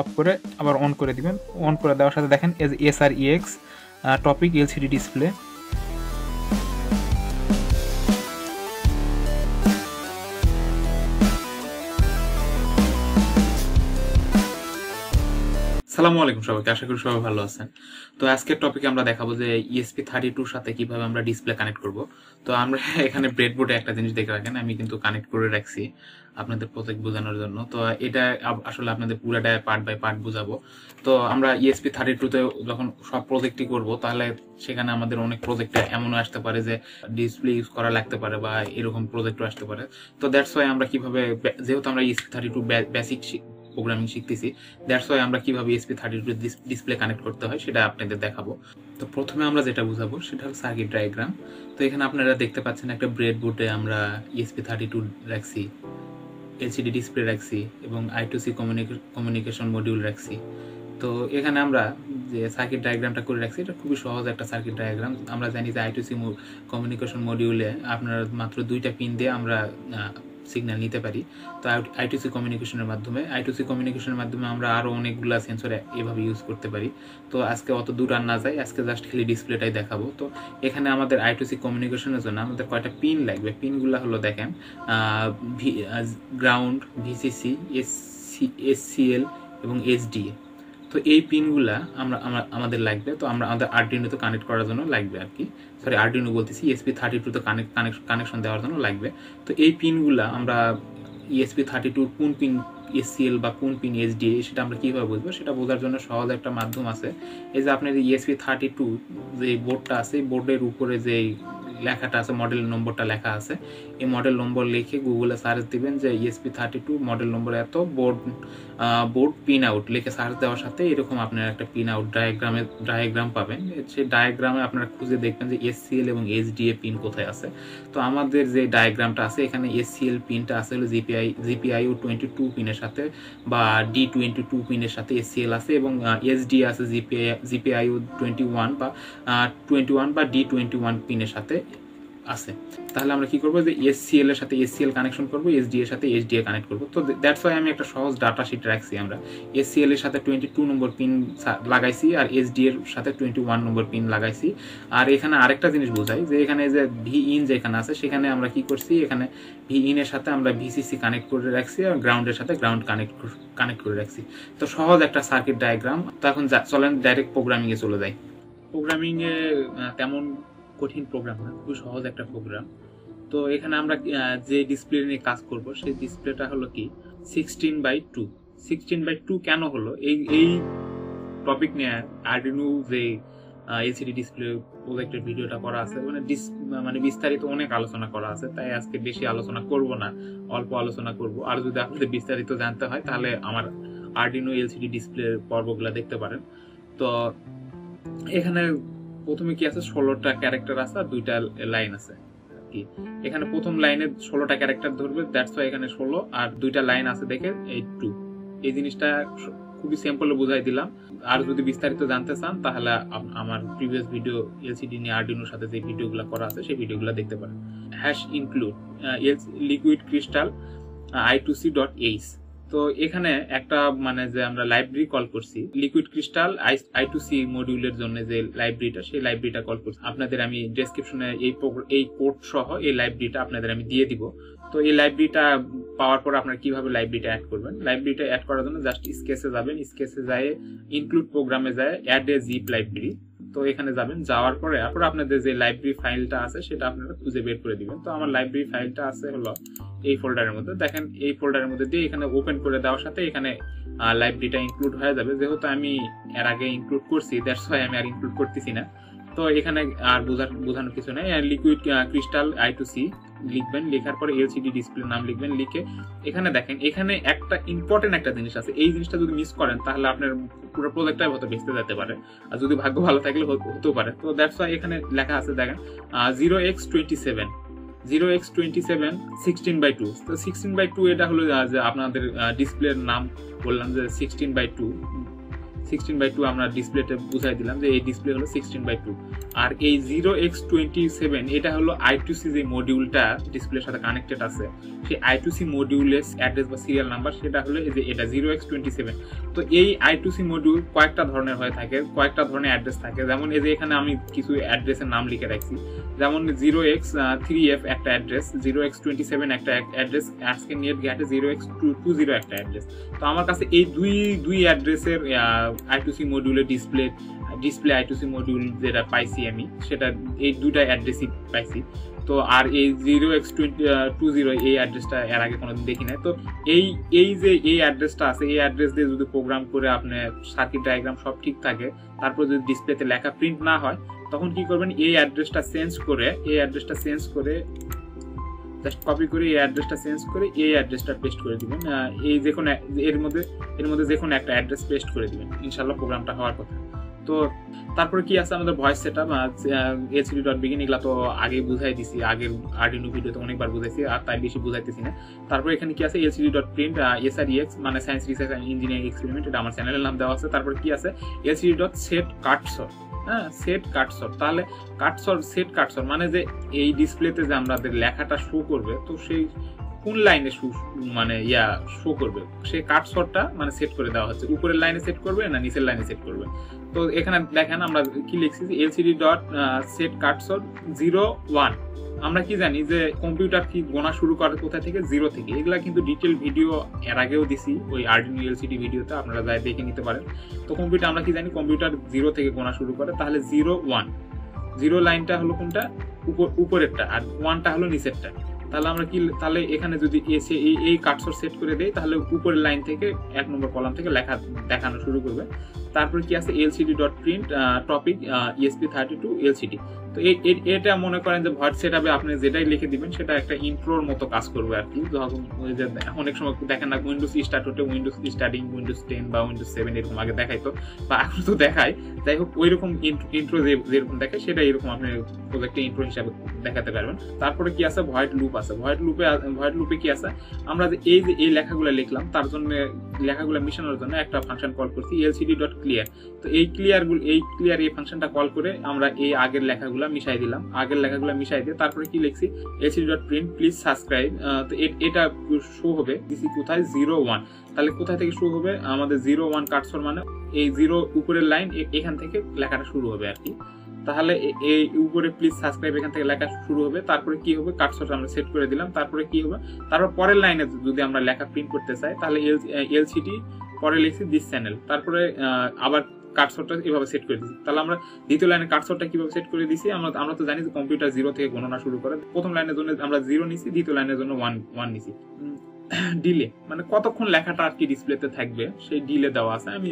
Of করে আবার on করে দিবেন। অন করে দেওয়ার সাথে দেখেন SREX টপিক LCD ডিসপ্লে। আসসালামু আলাইকুম সবাইকে, আশা করি সবাই ভালো আছেন। তো আজকের টপিকে আমরা দেখাবো যে ESP32 সাথে কিভাবে আমরা ডিসপ্লে কানেক্ট করব। তো আমরা এখানে ব্রেডবোর্ডে একটা জিনিস দেখে রাখেন, আমি কিন্তু কানেক্ট করে রাখছি আপনাদের প্রজেক্ট বোঝানোর জন্য। তো এটা আসলে আপনাদের পুরোটা পার্ট বাই পার্ট বোঝাবো। তো আমরা ESP32 যখন সব প্রজেক্টই করব, তাহলে সেখানে আমাদের অনেক প্রজেক্টে এমনও আসতে পারে যে ডিসপ্লে ইউজ করা লাগতে পারে বা এরকম প্রজেক্টও আসতে পারে। তো দ্যাটস ওয়াই আমরা কিভাবে, যেহেতু আমরা ESP32 বেসিক প্রোগ্রামিং শিখতেছি, দ্যাটস ওয়াই আমরা কিভাবে ESP32 ডিসপ্লে কানেক্ট করতে হয় সেটা আপনাদের দেখাবো। তো প্রথমে আমরা যেটা বুঝাবো সেটা হলো সার্কিট ডায়াগ্রাম। তো এখানে আপনারা দেখতে পাচ্ছেন একটা ব্রেডবোর্ডে আমরা ESP32 রাখছি, LCD ডিসপ্লে রাখছি এবং I2c কমিউনিকেশন মডিউল রাখছি। তো এখানে আমরা যে সার্কিট ডায়াগ্রামটা করে রাখছি, এটা খুবই সহজ একটা সার্কিট ডায়াগ্রাম। আমরা জানি যে I2c কমিউনিকেশন মডিউলে আপনারা মাত্র 2টা পিন দিয়ে আমরা সিগন্যাল নিতে পারি। তো I2c কমিউনিকেশনের মাধ্যমে আমরা আরও অনেকগুলো সেন্সর এভাবে ইউজ করতে পারি। তো আজকে অত দূর আর না যাই, আজকে জাস্ট খালি ডিসপ্লেটাই দেখাবো। তো এখানে আমাদের I2c কমিউনিকেশনের জন্য আমাদের কয়টা পিন লাগবে, পিনগুলো হলো দেখেন গ্রাউন্ড, VCC, SCL এবং SDA। তো এই পিনগুলা আমাদের লাগবে। তো আমাদের আরডিনো তো কানেক্ট করার জন্য লাগবে আর কি, সরি আরডিনো বলতেছি, ESP32 তো কানেকশন দেওয়ার জন্য লাগবে। তো এই পিনগুলা আমরা ESP32 কোন পিন SCL বা কোন পিন SDA সেটা আমরা কীভাবে বুঝবো, সেটা বোঝার জন্য সহজ একটা মাধ্যম আছে। এই যে আপনার ESP32 যে বোর্ডটা আছে, বোর্ডের উপরে যে লেখাটা আছে, মডেল নম্বরটা লেখা আছে, এই মডেল নম্বর লিখে গুগলে সার্চ দিবেন যে ESP32 মডেল নম্বর এত, বোর্ড পিন আউট লিখে সার্চ দেওয়ার সাথে এরকম আপনার একটা পিন আউট ডায়াগ্রাম পাবেন। সেই ডায়াগ্রামে আপনারা খুঁজে দেখবেন যে SCL এবং SDA পিন কোথায় আছে। তো আমাদের যে ডায়াগ্রামটা আছে, এখানে SCL পিনটা আছে হলো GPIO 22 পিনের সাথে বা D22 পিনের সাথে SCL আছে, এবং SDA আছে GPIO 21 বা D21 পিনের সাথে আছে। তাহলে আমরা কি করব, যে SCL এর সাথে SCL কানেকশন করব, SDA এর সাথে SDA কানেক্ট করব। তো দ্যাটস ওয়াই আমি একটা সহজ ডাটা শিট রাখছি। আমরা SCL এর সাথে 22 নম্বর পিন লাগাইছি আর SDA এর সাথে 21 নম্বর পিন লাগাইছি। আর এখানে আরেকটা জিনিস বোঝাই, যে এখানে যে VIN যেখানে আছে, সেখানে আমরা কি করছি, এখানে VIN এর সাথে আমরা VCC কানেক্ট করে রাখছি আর গ্রাউন্ডের সাথে গ্রাউন্ড কানেক্ট করে রাখছি। তো সহজ একটা সার্কিট ডায়াগ্রাম। তো এখন চলেন ডাইরেক্ট প্রোগ্রামিং এ চলে যাই। প্রোগ্রামিং এ তেমন কঠিন প্রোগ্রাম না, খুবই সহজ একটা প্রোগ্রাম। তো এখানে আমরা যে ডিসপ্লে নিয়ে কাজ করব, সেই ডিসপ্লেটা হলো কি 16:2। 16:2 কেন হলো, এই টপিক নিয়ে আরডিনো যে LCD ডিসপ্লে প্রজেক্টের ভিডিওটা করা আছে, মানে বিস্তারিত অনেক আলোচনা করা আছে, তাই আজকে বেশি আলোচনা করব না, অল্প আলোচনা করব। আর যদি আপনাদের বিস্তারিত জানতে হয় তাহলে আমার আরডিনো LCD ডিসপ্লের পর্বগুলো দেখতে পারেন। তো এখানে প্রথমে কি আছে, 16টা ক্যারেক্টার আছে আর 2টা লাইন আছে কি। এখানে প্রথম লাইনে 16টা ক্যারেক্টার ধরবে, দ্যাটস ওয়াই এখানে 16, আর 2টা লাইন আছে দেখে এই 2। এই জিনিসটা খুবই সিম্পল বুঝাই দিলাম। আর যদি বিস্তারিত জানতে চান তাহলে আমার প্রিভিয়াস ভিডিও LCD নিয়ে আরডিনোর সাথে যে ভিডিওগুলো করা আছে সেই ভিডিওগুলো দেখতে পারেন। #include liquid crystal I2c.h। তো এখানে একটা মানে যে আমরা লাইব্রেরি কল করছি, লিকুইড ক্রিস্টাল I2c মডিউলের জন্য যে লাইব্রেরিটা, সেই লাইব্রেরিটা কল করছি। আপনাদের আমি ডেসক্রিপশনে এই কোড সহ এই লাইব্রেরিটা আপনাদের আমি দিয়ে দিব। তো এই লাইব্রেরিটা পাওয়ার পর আপনারা কিভাবে লাইব্রেরিটা অ্যাড করবেন, লাইব্রেরিটা অ্যাড করার জন্য জাস্ট স্কেচে যাবেন, স্কেচে যায় ইনক্লুড প্রোগ্রামে যায় অ্যাড এ জিপ লাইব্রেরি। তো এখানে যাবেন, যাওয়ার পরে আপনাদের যে লাইব্রেরি ফাইলটা আছে সেটা আপনারা খুঁজে বের করে দিবেন। তো আমার লাইব্রেরি ফাইলটা আছে হলো এই ফোল্ডারের মধ্যে, দেখেন এই ফোল্ডারের মধ্যে দিয়ে এখানে ওপেন করে দেওয়ার সাথে এখানে লাইব্রেরিটা ইনক্লুড হয়ে যাবে। যেহেতু আমি এর আগে ইনক্লুড করছি, দ্যাটস ওয়াই আমি আর ইনক্লুড করতেছি না। তো এখানে আর বোঝানোর কিছু নেই। লিকুইড ক্রিস্টাল I2c লিখবেন, লেখার পরে LCD ডিসপ্লে নাম লিখবেন, লিখে এখানে দেখেন এখানে একটা ইম্পর্টেন্ট একটা জিনিস আছে। এই জিনিসটা যদি মিস করেন তাহলে আপনার পুরো প্রজেক্টটাই হয়তো বেঁচতে যেতে পারে, আর যদি ভাগ্য ভালো থাকলে হতেও পারে। তো দ্যাটস ওয়াই এখানে লেখা আছে দেখেন 0x27 16:2। তো 16:2 এটা হলো যে আপনাদের ডিসপ্লের নাম বললাম যে 16:2 16/2 আমরা ডিসপ্লেতে বুঝাই দিলাম যে এই ডিসপ্লে হলো 16/2। আর এই 0x27 এটা হলো I2c যে মডিউলটা ডিসপ্লের সাথে কানেক্টেড আছে, সেই I2c মডিউলের অ্যাড্রেস বা সিরিয়াল নাম্বার সেটা হলো এই যে এটা 0x27। তো এই I2c মডিউল কয়েকটা ধরনের হয়ে থাকে, কয়েকটা ধরনের অ্যাড্রেস থাকে। যেমন এই যে এখানে আমি কিছু অ্যাড্রেসের নাম লিখে রাখছি, যেমন 0x3f একটা অ্যাড্রেস, 0x27 একটা অ্যাড্রেস, আজকে নেট ঘাটে 0x20 একটা অ্যাড্রেস। তো আমার কাছে এই দুই অ্যাড্রেসের I2c মডিউলের ডিসপ্লে I2c মডিউল যেটা পাইছি আমি, সেটা এই দুইটা অ্যাড্রেসই পাইছি। তো আর এই 0x20 এই অ্যাড্রেসটা এর আগে কোনোদিন দেখি নাই। তো এই যে এই অ্যাড্রেসটা আছে, এই অ্যাড্রেস দিয়ে যদি প্রোগ্রাম করে আপনার সার্কিট ডায়াগ্রাম সব ঠিক থাকে, তারপর যদি ডিসপ্লেতে লেখা প্রিন্ট না হয়, তখন কি করবেন, এই অ্যাড্রেসটা চেঞ্জ করে জাস্ট কপি করে এই অ্যাড্রেসটা চেঞ্জ করে এই অ্যাড্রেসটা পেস্ট করে দিবেন। এই যে কোনো এর মধ্যে যে কোনো একটা অ্যাড্রেস পেস্ট করে দিবেন, ইনশাআল্লাহ প্রোগ্রামটা হওয়ার কথা। তো তারপরে কি আছে আমাদের ভয়েস সেটআপ, lcd.begin, এগুলা তো আগে বুঝাই দিছি, আগের আর্ডিনো ভিডিওতে অনেকবার বুঝাইছি, আর তাই বেশি বুঝাইতেছি না। তারপরে এখানে কি আছে lcd.print SREX মানে science research and engineering experiment, এটা আমার চ্যানেলের নাম দেওয়া আছে। তারপরে কি আছে lcd.setCursor, সেট কাটসর। তাহলে সেট কাটসর মানে যে এই ডিসপ্লেতে যে আমাদের লেখাটা শো করবে, তো সেই কোন লাইনে মানে শো করবে, সেই কাটসরটা মানে সেট করে দেওয়া হচ্ছে, উপরের লাইনে সেট করবে না নিচের লাইনে সেট করবে। তো এখানে দেখেন আমরা কি লিখছি, lcd.setCursor 01। আমরা কি জানি যে কম্পিউটার কি গোনা শুরু করে কোথা থেকে, 0 থেকে। এগুলা কিন্তু ডিটেল ভিডিও এর আগেও দিছি ওই আর্ডিনো এলসিডি ভিডিওতে, আপনারা যাই দেখে নিতে পারেন। তো কম্পিউটার আমরা কি জানি, কম্পিউটার 0 থেকে গোনা শুরু করে। তাহলে 0 লাইনটা হলো কোনটা, উপরেরটা, আর 1টা হলো নিচেরটা। তাহলে এখানে যদি এসে এই কাটসর সেট করে দেই, তাহলে উপরের লাইন থেকে 1 নম্বর কলাম থেকে লেখা দেখানো শুরু করবে। তারপর কি আছে lcd.print টপিক ESP32 LCD। তো এটা মনে করেন যে ভয়েস সেটআপে আপনি যেটাই লিখে দিবেন সেটা একটা ইন্ট্রোর মতো কাজ করবে আর কি। যখন অনেক সময় দেখেন না উইন্ডোজ স্টার্ট হতে উইন্ডোজ স্টার্টিং, উইন্ডোজ 10 বা উইন্ডোজ 7 এরকম আগে দেখাইতো, বা এখন তো দেখায়। যাই হোক, ওই রকম ইন্ট্রো যেরকম দেখায় সেটা এরকম আপনি প্রজেক্টে ইন্ট্রো হিসাবে দেখাতে পারবেন। তারপরে কি আছে, ভয়েড লুপ আছে। ভয়েড লুপে কি আছে, আমরা যে এই লেখাগুলো লিখলাম, তার জন্য লেখাগুলো মিশানোর জন্য একটা ফাংশন কল করছি lcd.clear। তো এই ক্লিয়ার এই ফাংশনটা কল করে আমরা এই আগের লেখাগুলো মিশাই দিলাম, দিয়ে তারপরে কি লিখছি, lcd.print প্লিজ সাবস্ক্রাইব। তো এটা শো হবে দিছি কোথায়, 01। তাহলে কোথায় থেকে শো হবে, আমাদের 01 কাটসর মানে এই 0 উপরের লাইন, এখান থেকে লেখাটা শুরু হবে আর কি। তাহলে এই উপরে প্লিজ সাবস্ক্রাইব এখান থেকে লেখা শুরু হবে। তারপরে কি হবে, কাটসরটা আমরা সেট করে দিলাম। তারপরে কি হবে, তারপর পরের লাইনে যদি আমরা লেখা প্রিন্ট করতে চাই, তাহলে lcd পরে লিখছি দিস চ্যানেল, তারপরে আবার কাটসরটা এভাবে সেট করে দিচ্ছি। তাহলে আমরা দ্বিতীয় লাইনে কাটসরটা কিভাবে সেট করে দিছি, আমরা তো জানি যে কম্পিউটার 0 থেকে গণনা শুরু করে। প্রথম লাইনের জন্য আমরা 0 নিছি, দ্বিতীয় লাইনের জন্য 1 নিছি। ডিলে মানে কতক্ষণ লেখাটা আর কি ডিসপ্লেতে থাকবে সেই ডিলে দেওয়া আছে, আমি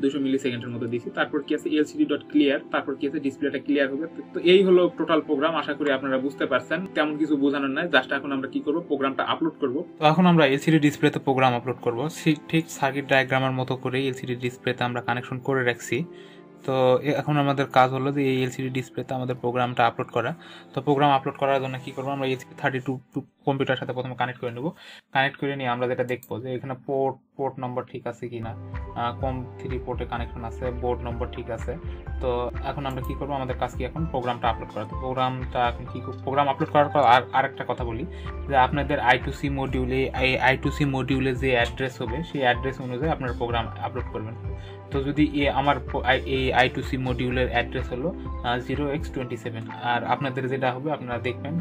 200 মিলি সেকেন্ডের মতো দিছি। তারপর কি আছে lcd.clear, তারপর কি আছে ডিসপ্লেটা ক্লিয়ার হবে। তো এই হলো টোটাল প্রোগ্রাম। আশা করি আপনারা বুঝতে পারছেন, তেমন কিছু বোঝানোর নাই, জাস্ট এখন আমরা কি করব, প্রোগ্রামটা আপলোড করব। তো এখন আমরা এলসিডি ডিসপ্লেতে প্রোগ্রাম আপলোড করব। ঠিক সার্কিট ডায়াগ্রামের মতো করে এলসিডি ডিসপ্লেতে আমরা কানেকশন করে রাখছি। তো এখন আমাদের কাজ হলো যে এই এলসিডি ডিসপ্লেতে আমাদের প্রোগ্রামটা আপলোড করা। তো প্রোগ্রাম আপলোড করার জন্য কি করবো, আমরা ESP32 কম্পিউটার সাথে প্রথমে কানেক্ট করে নেব। কানেক্ট করে নিয়ে আমরা যেটা দেখবো যে এখানে পোর্ট নম্বর ঠিক আছে কিনা, COM3 পোর্টে কানেকশন আছে, বোর্ড নম্বর ঠিক আছে। তো এখন আমরা কি করবো, আমাদের কাজ কি এখন প্রোগ্রামটা আপলোড করা। তো প্রোগ্রামটা এখন কি প্রোগ্রাম আপলোড করার পর আর একটা কথা বলি যে আপনাদের I2c মডিউলে যে অ্যাড্রেস হবে সেই অ্যাড্রেস অনুযায়ী আপনার প্রোগ্রাম আপলোড করবেন। তো যদি আমার এই I2c মডিউলের অ্যাড্রেস হলো 0x27, আর আপনাদের যেটা হবে আপনারা দেখবেন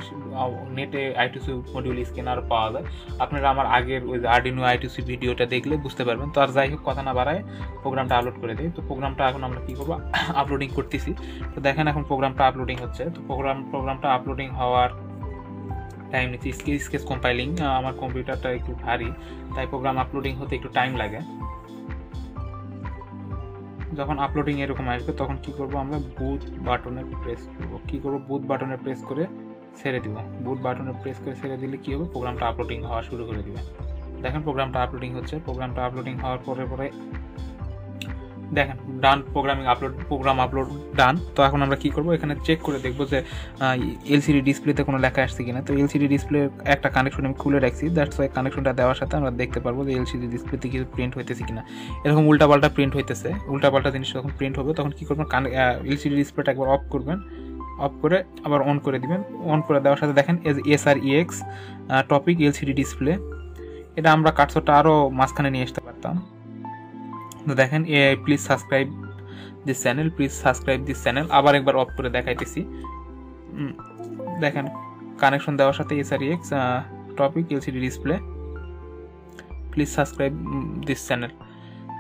নেটে I2c মডিউল স্ক্যানার পাওয়া যায়, আপনারা আমার আগের ওই আর্ডিনো I2c ভিডিওটা দেখলে বুঝতে পারবেন। তো আর যাই হোক, কথা না বাড়ায় প্রোগ্রামটা আপলোড করে দেয়। তো প্রোগ্রামটা এখন আমরা কি করবো, আপলোডিং করতেছি। তো দেখেন এখন প্রোগ্রামটা আপলোডিং হচ্ছে। তো প্রোগ্রামটা আপলোডিং হওয়ার টাইম নিচ্ছে স্কেচ কম্পাইলিং। আমার কম্পিউটারটা একটু ভারী, তাই প্রোগ্রাম আপলোডিং হতে একটু টাইম লাগে। যখন আপলোডিং এরকম আসবে তখন কি করব, আমরা বুট বাটনে প্রেস করব। বুট বাটনে প্রেস করে ছেড়ে দিব। বুট বাটনে প্রেস করে ছেড়ে দিলে কি হবে, প্রোগ্রামটা আপলোডিং হওয়া শুরু করে দিবে। দেখেন প্রোগ্রামটা আপলোডিং হচ্ছে। প্রোগ্রামটা আপলোডিং হওয়ার পরে দেখেন ডান, প্রোগ্রাম আপলোড ডান। তো এখন আমরা কি করব, এখানে চেক করে দেখবো যে এলসিডি ডিসপ্লেতে কোনো লেখা আসছে কিনা। তো এলসিডি ডিসপ্লে একটা কানেকশন আমি খুলে রাখছি, দ্যাটস ওয়াই কানেকশনটা দেওয়ার সাথে আমরা দেখতে পারবো যে এলসিডি ডিসপ্লেতে কিছু প্রিন্ট হইতেছে কিনা। এরকম উল্টাপাল্টা প্রিন্ট হইতেছে, উল্টাপাল্টা জিনিস যখন প্রিন্ট হবে তখন কি করবেন, এলসিডি ডিসপ্লেটা একবার অফ করবেন, অফ করে আবার অন করে দিবেন। অন করে দেওয়ার সাথে দেখেন SREX টপিক এলসিডি ডিসপ্লে, এটা আমরা কাটছটা আরও মাঝখানে নিয়ে আসতে পারতাম। তো দেখেন প্লিজ সাবস্ক্রাইব দিস চ্যানেল, আবার একবার অফ করে দেখাইতেছি। দেখেন কানেকশন দেওয়ার সাথে SREX topic LCD display, please subscribe this channel.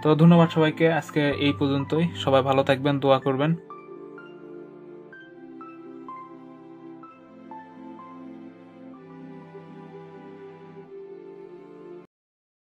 তো ধন্যবাদ সবাইকে, আজকে এই পর্যন্তই। সবাই ভালো থাকবেন, দোয়া করবেন।